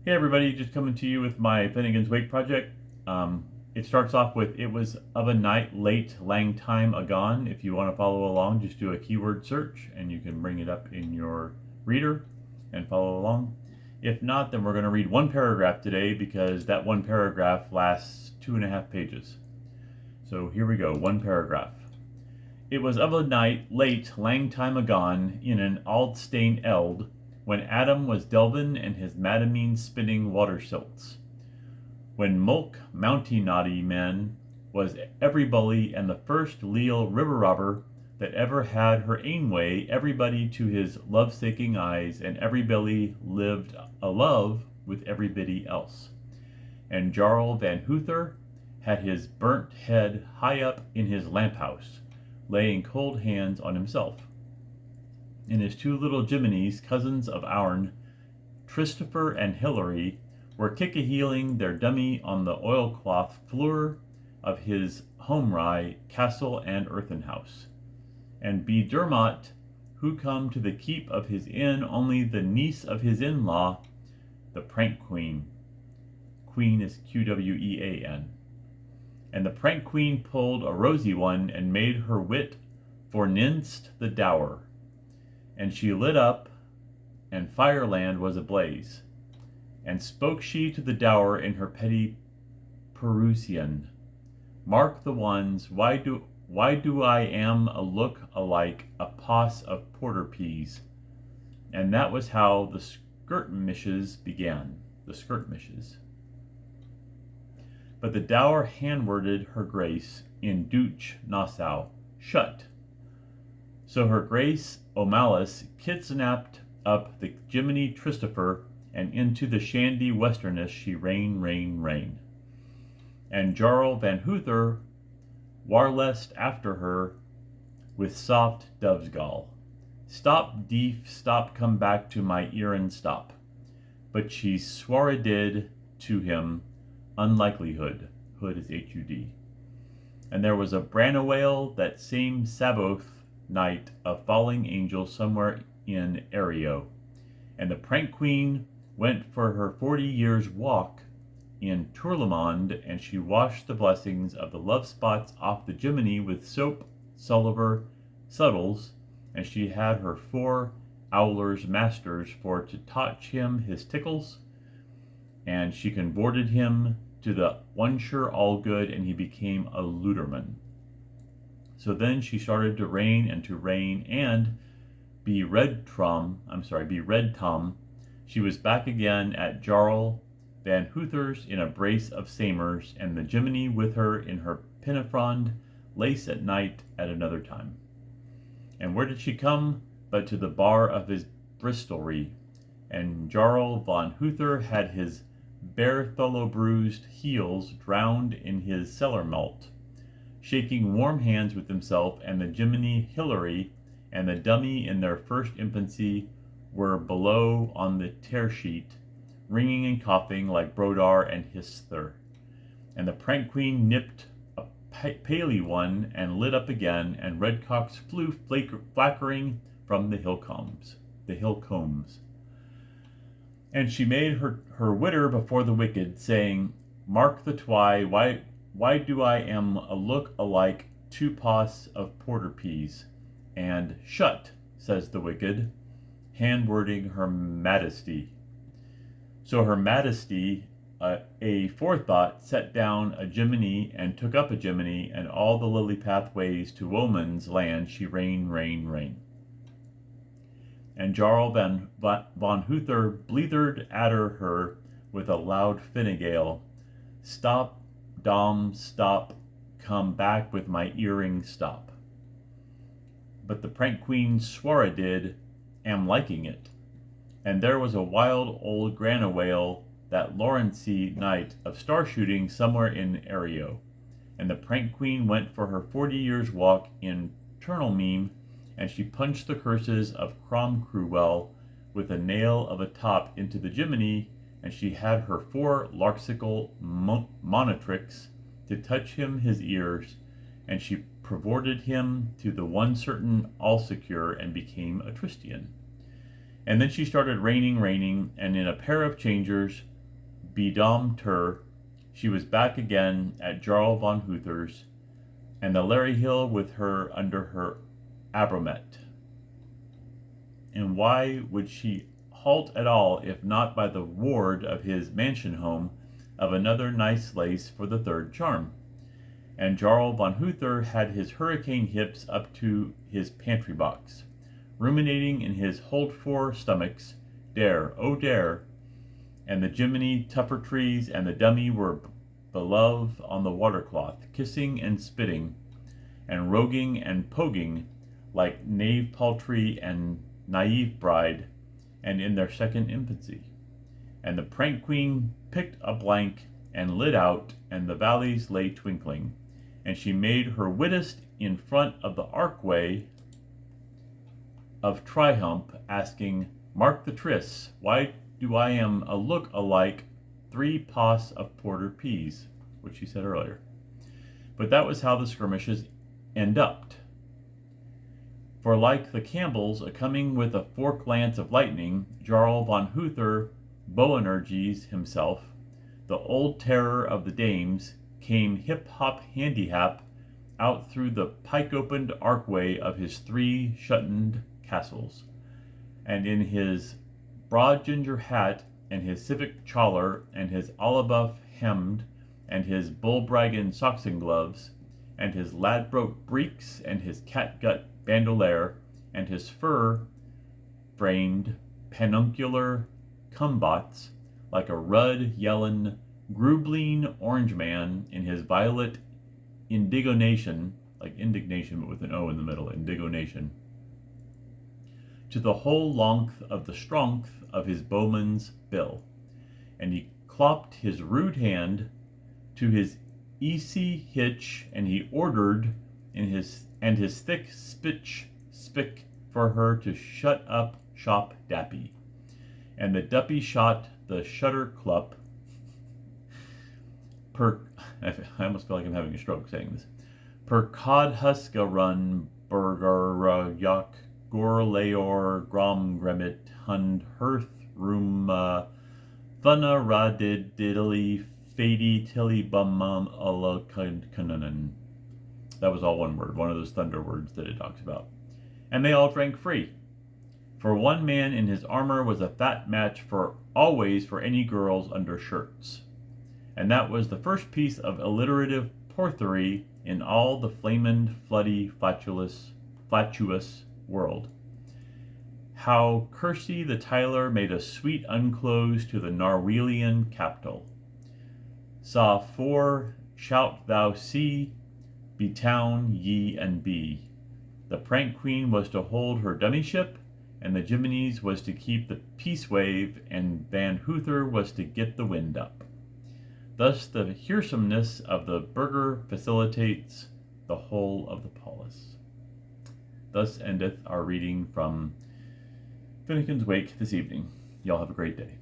Hey everybody, just coming to you with my Finnegans Wake project. It starts off with "It was of a night late, lang time agone." If you want to follow along, just do a keyword search and you can bring it up in your reader and follow along. If not, then we're going to read one paragraph today because that one paragraph lasts 2.5 pages. So here we go, one paragraph. It was of a night late, lang time agone, in an Aldstein eld, when Adam was delvin and his madamine spinning water silts. When Mulk Mounty Naughty Men was every bully and the first leal river robber that ever had her ain way, everybody to his love-saking eyes, and every billy lived a love with everybody else. And Jarl Van Hoother had his burnt head high up in his lamp house, laying cold hands on himself. And his two little Jiminies, cousins of ourn, Christopher and Hilary, were kick-a-heeling their dummy on the oilcloth floor of his home-rye castle and earthen house. And be Dermot, who come to the keep of his inn, only the niece of his in-law, the prank queen. Queen is Quean. And the prank queen pulled a rosy one and made her wit forninst the dower. And she lit up, and Fireland was ablaze. And spoke she to the dower in her petty Perusian, "Mark the ones, why do I am a look alike a poss of porter peas?" And that was how the skirmishes began, the skirmishes. But the dower handworded her grace in Deutsch Nassau, "Shut." So her grace O'Malice kidnapped up the Jiminy Christopher, and into the shandy westerness she rain. And Jarl Van Hoother warlest after her with soft dove's gall. "Stop, deef, stop, come back to my earin stop." But she swaredid to him unlikelihood. Hood is Hud. And there was a Branawale that same Sabbath night of falling angels somewhere in Ario. And the prank queen went for her 40 years' walk in Tourlamond, and she washed the blessings of the love spots off the Jiminy with soap, Sulliver, Suttles, and she had her 4 owlers masters for to touch him his tickles, and she convorted him to the one sure all good, and he became a luderman. So then she started to reign, and be Red Tom, she was back again at Jarl Van Hoother's in a brace of samers, and the Jiminy with her in her pinafrond lace at night at another time. And where did she come but to the bar of his Bristolry? And Jarl Van Hoother had his Bartholobrew's heels drowned in his cellar malt, shaking warm hands with himself, and the Jiminy Hilary and the dummy in their first infancy were below on the tear-sheet, ringing and coughing like Brodar and Histher. And the prank queen nipped a paly one and lit up again, and redcocks flew flackering from the hill combs. And she made her witter before the wicked, saying, "Mark the twy, why do I am a look alike 2 poss of porter peas?" And "Shut," says the wicked, handwording her majesty. So her majesty, a forethought, set down a Jiminy and took up a Jiminy, and all the lily pathways to Woman's land she rain. And Jarl Van Hoother bleathered at her with a loud Finnegale, "Stop, Dom, stop, come back with my earring stop." But the prank queen swaredid, "Am liking it." And there was a wild old Granawale that Lawrencey night of star shooting somewhere in Ario. And the prank queen went for her 40 years' walk in Turnalmeme, and she punched the curses of Cromcruel with a nail of a top into the Jiminy, and she had her 4 larksical monatrix to touch him his ears, and she provorted him to the one certain all secure, and became a Tristian. And then she started raining, and in a pair of changers bedomed her, she was back again at Jarl von Huther's, and the Larry Hill with her under her abromet. And why would she halt at all if not by the ward of his mansion home of another nice lace for the third charm? And Jarl von Huther had his hurricane hips up to his pantry box, ruminating in his hold-for stomachs, dare, oh dare, and the Jiminy tougher trees and the dummy were beloved on the watercloth, kissing and spitting, and roguing and poguing like knave paltry and naive bride, and in their second infancy. And the prank queen picked a blank and lit out, and the valleys lay twinkling, and she made her wittest in front of the archway of triumph, asking, "Mark the tris, why do I am a look alike 3 poss of porter peas," which she said earlier. But that was how the skirmishes end up. For like the Campbells, a-coming with a fork lance of lightning, Jarl von Huther Boanerges himself, the old terror of the dames, came hip-hop handy-hap out through the pike-opened archway of his 3 shuttened castles, and in his broad ginger hat, and his civic choler, and his olibuff hemmed, and his bull-braggin soxing gloves, and his ladbroke breeks, and his catgut bandolier, and his fur-framed panuncular combots, like a rud-yellin' Grubline orange man in his violet indignation, like indignation but with an O in the middle, indignation, to the whole length of the strength of his bowman's bill, and he clopped his rude hand to his easy hitch, and he ordered in his thick spick for her to shut up shop dappy, and the duppy shot the shutter clup per I almost feel like I'm having a stroke saying this, per codhuska run burger yok gor leor grom gremit hund hearth room thunna ra did diddly fady tilly bum alla kanunan. That was all one word, one of those thunder words that it talks about. And they all drank free. For one man in his armor was a fat match for always for any girls undershirts. And that was the first piece of alliterative porthery in all the flamin', floody, flatuous world. How Kersey the Tyler made a sweet unclose to the Norwelian capital. Saw 4 shalt thou see, be town ye and be. The prank queen was to hold her dummyship, and the Jiminy's was to keep the peace wave, and Van Huther was to get the wind up. Thus the hearsomeness of the burgher facilitates the whole of the polis. Thus endeth our reading from Finnegans Wake this evening. Y'all have a great day.